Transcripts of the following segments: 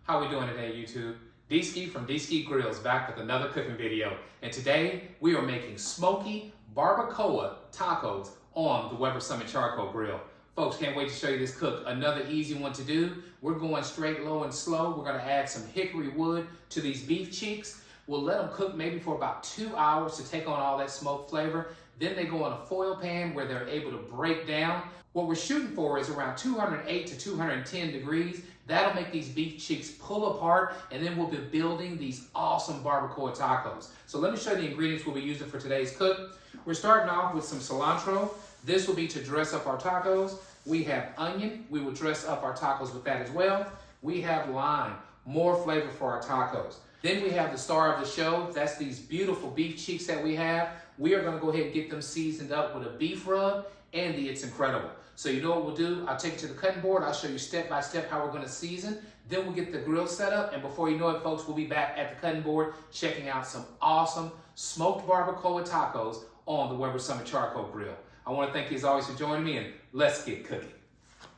How we doing today, YouTube? D-Ski from D-Ski Grills back with another cooking video. And today we are making smoky barbacoa tacos on the Weber Summit Charcoal Grill. Folks, can't wait to show you this cook. Another easy one to do. We're going straight low and slow. We're gonna add some hickory wood to these beef cheeks. We'll let them cook maybe for about 2 hours to take on all that smoke flavor. Then they go in a foil pan where they're able to break down. What we're shooting for is around 208 to 210 degrees. That'll make these beef cheeks pull apart, and then we'll be building these awesome barbacoa tacos. So let me show you the ingredients we'll be using for today's cook. We're starting off with some cilantro. This will be to dress up our tacos. We have onion. We will dress up our tacos with that as well. We have lime, more flavor for our tacos. Then we have the star of the show. That's these beautiful beef cheeks that we have. We are gonna go ahead and get them seasoned up with a beef rub and the It's Incredible. So you know what we'll do? I'll take you to the cutting board. I'll show you step by step how we're gonna season. Then we'll get the grill set up. And before you know it, folks, we'll be back at the cutting board checking out some awesome smoked barbacoa tacos on the Weber Summit Charcoal Grill. I wanna thank you as always for joining me, and let's get cooking.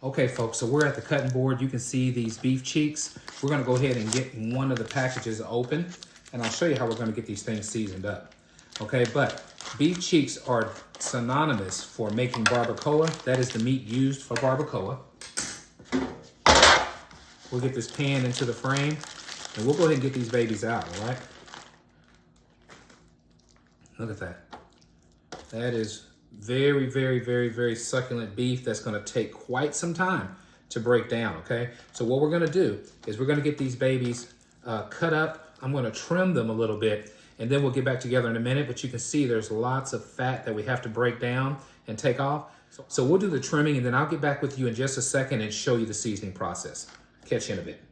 Okay, folks, so we're at the cutting board. You can see these beef cheeks. We're gonna go ahead and get one of the packages open, and I'll show you how we're gonna get these things seasoned up. Okay, but beef cheeks are synonymous for making barbacoa. That is the meat used for barbacoa. We'll get this pan into the frame, and we'll go ahead and get these babies out, all right? Look at that. That is very, very, very, very succulent beef that's gonna take quite some time to break down, okay? So what we're gonna do is we're gonna get these babies cut up. I'm gonna trim them a little bit, and then we'll get back together in a minute, but you can see there's lots of fat that we have to break down and take off. So we'll do the trimming, and then I'll get back with you in just a second and show you the seasoning process. Catch you in a bit.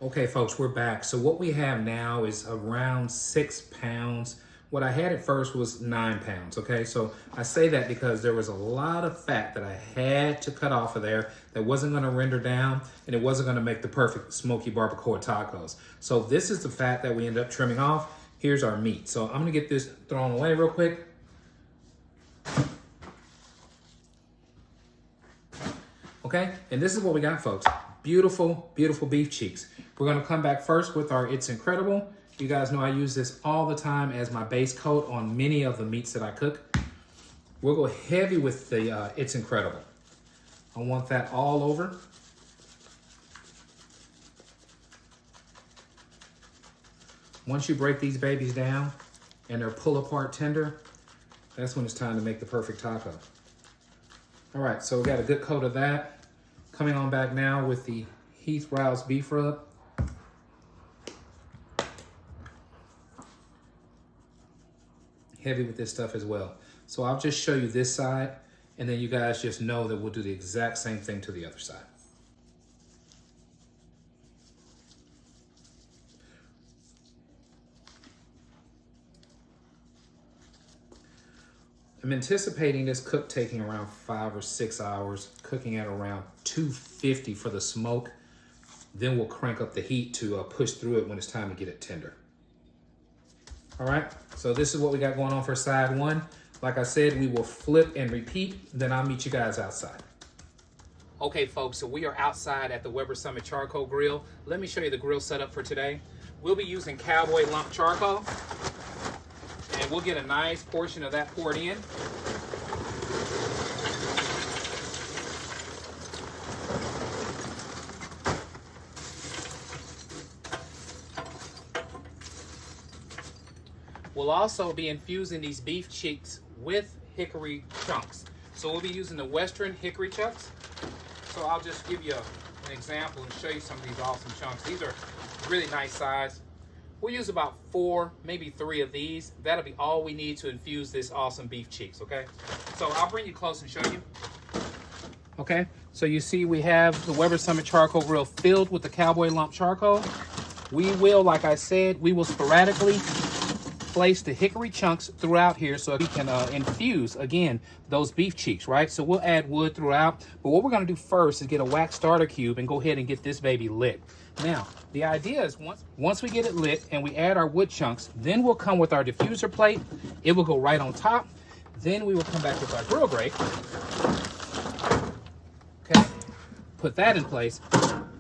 Okay, folks, we're back. So what we have now is around 6 pounds. What I had at first was 9 pounds, okay? So I say that because there was a lot of fat that I had to cut off of there that wasn't gonna render down, and it wasn't gonna make the perfect smoky barbacoa tacos. So this is the fat that we end up trimming off. Here's our meat. So I'm gonna get this thrown away real quick. Okay, and this is what we got, folks. Beautiful, beautiful beef cheeks. We're gonna come back first with our It's Incredible. You guys know I use this all the time as my base coat on many of the meats that I cook. We'll go heavy with the It's Incredible. I want that all over. Once you break these babies down and they're pull apart tender, that's when it's time to make the perfect taco. All right, so we got a good coat of that. Coming on back now with the Heath Rouse beef rub. Heavy with this stuff as well. So I'll just show you this side, and then you guys just know that we'll do the exact same thing to the other side. I'm anticipating this cook taking around 5 or 6 hours, cooking at around 250 for the smoke. Then we'll crank up the heat to push through it when it's time to get it tender. All right, so this is what we got going on for side one. Like I said, we will flip and repeat, then I'll meet you guys outside. Okay, folks, so we are outside at the Weber Summit Charcoal Grill. Let me show you the grill setup for today. We'll be using cowboy lump charcoal, and we'll get a nice portion of that poured in. We'll also be infusing these beef cheeks with hickory chunks. So we'll be using the Western hickory chunks. So I'll just give you an example and show you some of these awesome chunks. These are really nice size. We'll use about 4, maybe 3 of these. That'll be all we need to infuse this awesome beef cheeks, okay? So I'll bring you close and show you. Okay, so you see we have the Weber Summit Charcoal Grill filled with the cowboy lump charcoal. We will, like I said, we will sporadically place the hickory chunks throughout here so we can infuse, again, those beef cheeks, right? So we'll add wood throughout, but what we're gonna do first is get a wax starter cube and go ahead and get this baby lit. Now, the idea is once we get it lit and we add our wood chunks, then we'll come with our diffuser plate. It will go right on top. Then we will come back with our grill grate. Okay, put that in place.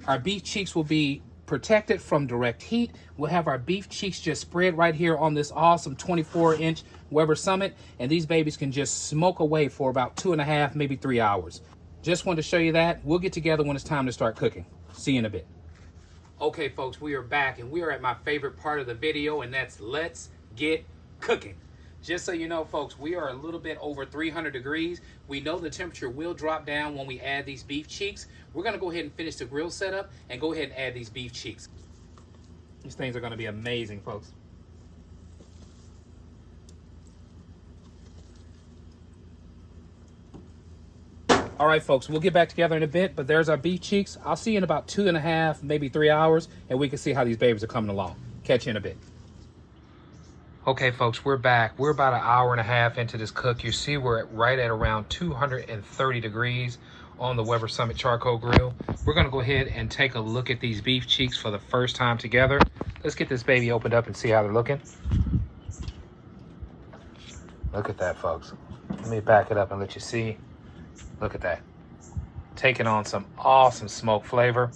Our beef cheeks will be protected from direct heat. We'll have our beef cheeks just spread right here on this awesome 24-inch Weber Summit, and these babies can just smoke away for about 2.5, maybe 3 hours. Just wanted to show you that. We'll get together when it's time to start cooking. See you in a bit. Okay, folks, we are back, and we are at my favorite part of the video, and that's let's get cooking. Just so you know, folks, we are a little bit over 300 degrees. We know the temperature will drop down when we add these beef cheeks. We're gonna go ahead and finish the grill setup and go ahead and add these beef cheeks. These things are gonna be amazing, folks. All right, folks, we'll get back together in a bit, but there's our beef cheeks. I'll see you in about 2.5, maybe 3 hours, and we can see how these babies are coming along. Catch you in a bit. Okay, folks, we're back. We're about 1.5 hours into this cook. You see we're right at around 230 degrees on the Weber Summit charcoal grill. We're gonna go ahead and take a look at these beef cheeks for the first time together. Let's get this baby opened up and see how they're looking. Look at that, folks. Let me back it up and let you see. Look at that. Taking on some awesome smoke flavor.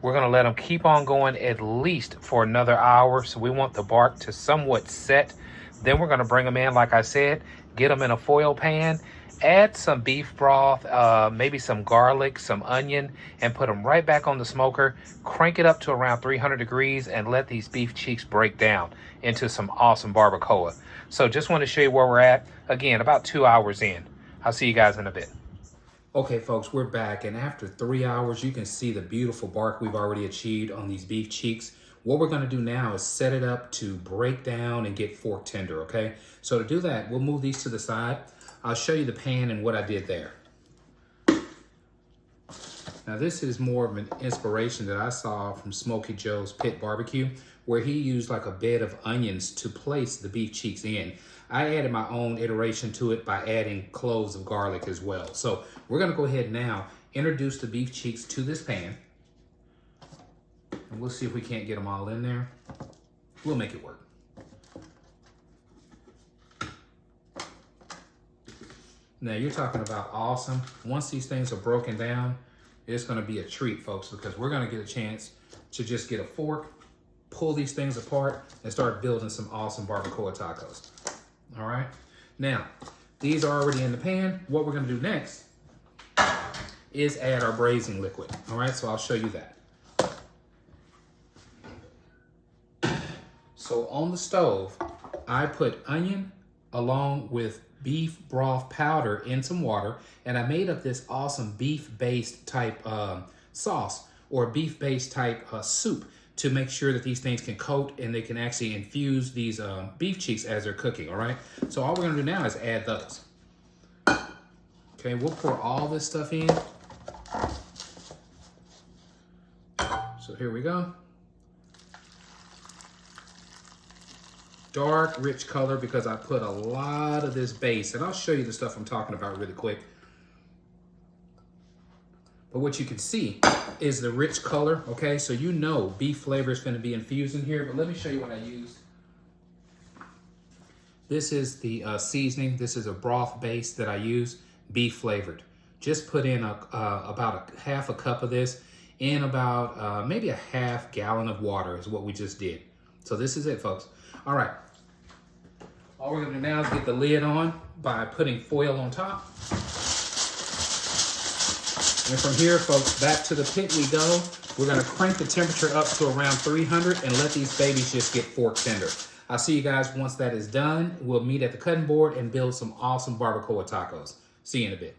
We're gonna let them keep on going at least for another hour. So we want the bark to somewhat set. Then we're gonna bring them in, like I said, get them in a foil pan, add some beef broth, maybe some garlic, some onion, and put them right back on the smoker. Crank it up to around 300 degrees and let these beef cheeks break down into some awesome barbacoa. So just want to show you where we're at. Again, about 2 hours in. I'll see you guys in a bit. Okay, folks, we're back, and after 3 hours, you can see the beautiful bark we've already achieved on these beef cheeks. What we're gonna do now is set it up to break down and get fork tender, okay? So to do that, we'll move these to the side. I'll show you the pan and what I did there. Now this is more of an inspiration that I saw from Smokey Joe's Pit Barbecue, where he used like a bed of onions to place the beef cheeks in. I added my own iteration to it by adding cloves of garlic as well. So we're gonna go ahead now, introduce the beef cheeks to this pan. And we'll see if we can't get them all in there. We'll make it work. Now you're talking about awesome. Once these things are broken down, it's gonna be a treat, folks, because we're gonna get a chance to just get a fork, pull these things apart, and start building some awesome barbacoa tacos. All right, now these are already in the pan. What we're gonna do next is add our braising liquid. All right, so I'll show you that. So on the stove, I put onion along with beef broth powder in some water, and I made up this awesome beef-based type sauce or beef-based type soup to make sure that these things can coat and they can actually infuse these beef cheeks as they're cooking, all right? So all we're gonna do now is add those. Okay, we'll pour all this stuff in. So here we go. Dark, rich color because I put a lot of this base, and I'll show you the stuff I'm talking about really quick. But what you can see is the rich color, okay? So you know beef flavor is gonna be infused in here, but let me show you what I used. This is the seasoning. This is a broth base that I use, beef flavored. Just put in about a half a cup of this in about maybe a half gallon of water is what we just did. So this is it, folks. All right. All we're gonna do now is get the lid on by putting foil on top. And from here, folks, back to the pit we go. We're gonna crank the temperature up to around 300 and let these babies just get fork tender. I'll see you guys once that is done. We'll meet at the cutting board and build some awesome barbacoa tacos. See you in a bit.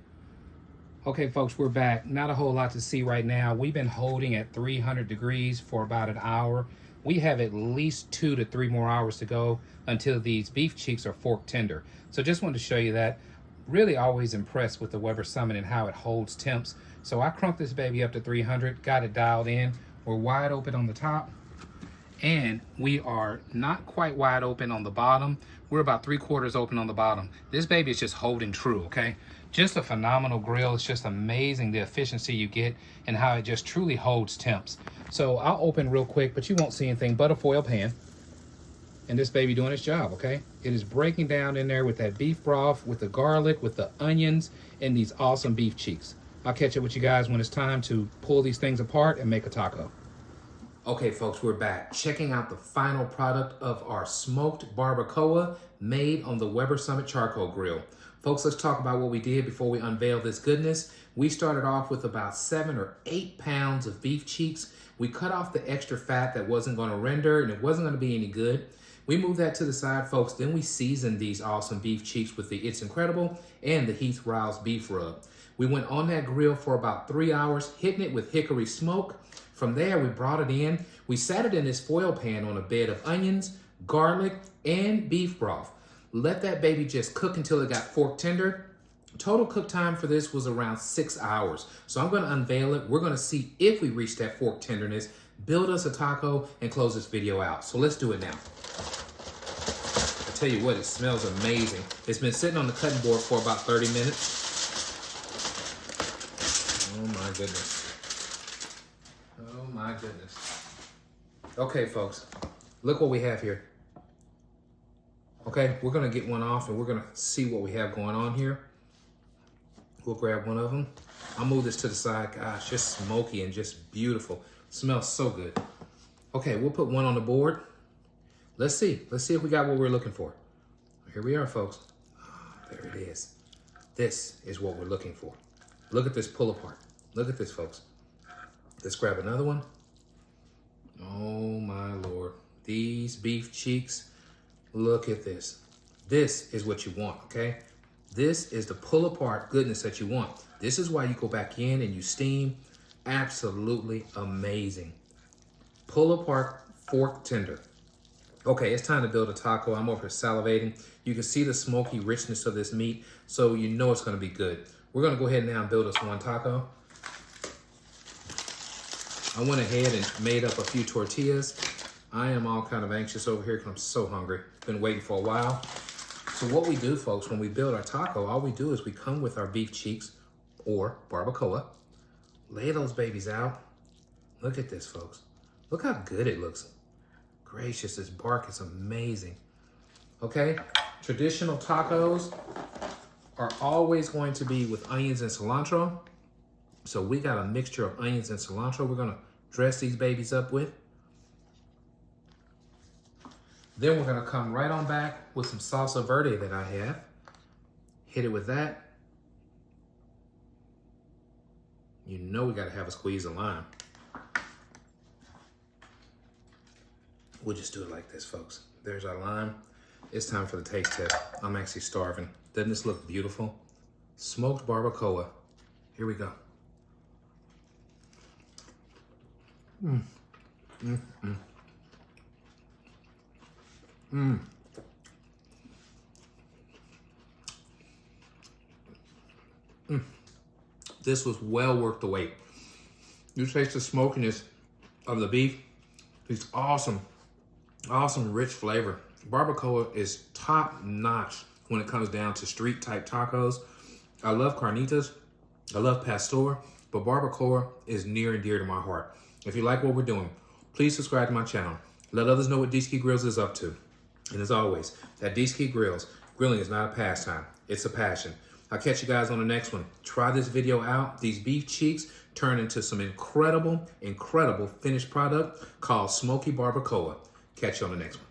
Okay, folks, we're back. Not a whole lot to see right now. We've been holding at 300 degrees for about an hour. We have at least 2 to 3 more hours to go until these beef cheeks are fork tender. So just wanted to show you that. Really always impressed with the Weber Summit and how it holds temps. So I crunked this baby up to 300, got it dialed in. We're wide open on the top, and we are not quite wide open on the bottom. We're about 3/4 open on the bottom. This baby is just holding true, okay? Just a phenomenal grill. It's just amazing the efficiency you get and how it just truly holds temps. So I'll open real quick, but you won't see anything but a foil pan. And this baby doing its job, okay? It is breaking down in there with that beef broth, with the garlic, with the onions, and these awesome beef cheeks. I'll catch up with you guys when it's time to pull these things apart and make a taco. Okay, folks, we're back checking out the final product of our smoked barbacoa made on the Weber Summit Charcoal Grill. Folks, let's talk about what we did before we unveil this goodness. We started off with about 7 or 8 pounds of beef cheeks. We cut off the extra fat that wasn't going to render and it wasn't going to be any good. We moved that to the side, folks. Then we seasoned these awesome beef cheeks with the It's Incredible and the Heath Riles beef rub. We went on that grill for about 3 hours, hitting it with hickory smoke. From there, we brought it in. We sat it in this foil pan on a bed of onions, garlic, and beef broth. Let that baby just cook until it got fork tender. Total cook time for this was around 6 hours. So I'm gonna unveil it. We're gonna see if we reach that fork tenderness, build us a taco, and close this video out. So let's do it now. I tell you what, it smells amazing. It's been sitting on the cutting board for about 30 minutes. Oh my goodness. Oh my goodness. Okay, folks, look what we have here. Okay, we're gonna get one off and we're gonna see what we have going on here. We'll grab one of them. I'll move this to the side. Gosh, just smoky and just beautiful. Smells so good. Okay, we'll put one on the board. Let's see if we got what we're looking for. Here we are, folks. Oh, there it is. This is what we're looking for. Look at this pull apart. Look at this, folks. Let's grab another one. Oh my Lord. These beef cheeks, look at this. This is what you want, okay? This is the pull apart goodness that you want. This is why you go back in and you steam. Absolutely amazing. Pull apart, fork tender. Okay, it's time to build a taco. I'm over here salivating. You can see the smoky richness of this meat, so you know it's gonna be good. We're gonna go ahead now and build us one taco. I went ahead and made up a few tortillas. I am all kind of anxious over here because I'm so hungry. Been waiting for a while. So what we do, folks, when we build our taco, all we do is we come with our beef cheeks or barbacoa, lay those babies out. Look at this, folks. Look how good it looks. Gracious, this bark is amazing. Okay, traditional tacos are always going to be with onions and cilantro. So we got a mixture of onions and cilantro we're gonna dress these babies up with. Then we're gonna come right on back with some salsa verde that I have. Hit it with that. You know we gotta have a squeeze of lime. We'll just do it like this, folks. There's our lime. It's time for the taste test. I'm actually starving. Doesn't this look beautiful? Smoked barbacoa. Here we go. This was well worth the wait. You taste the smokiness of the beef. It's awesome, rich flavor. Barbacoa is top notch when it comes down to street type tacos. I love carnitas, I love pastor, but barbacoa is near and dear to my heart. If you like what we're doing, please subscribe to my channel. Let others know what D-Ski Grills is up to. And as always, at D-Ski Grills, grilling is not a pastime, it's a passion. I'll catch you guys on the next one. Try this video out. These beef cheeks turn into some incredible finished product called Smoky Barbacoa. Catch you on the next one.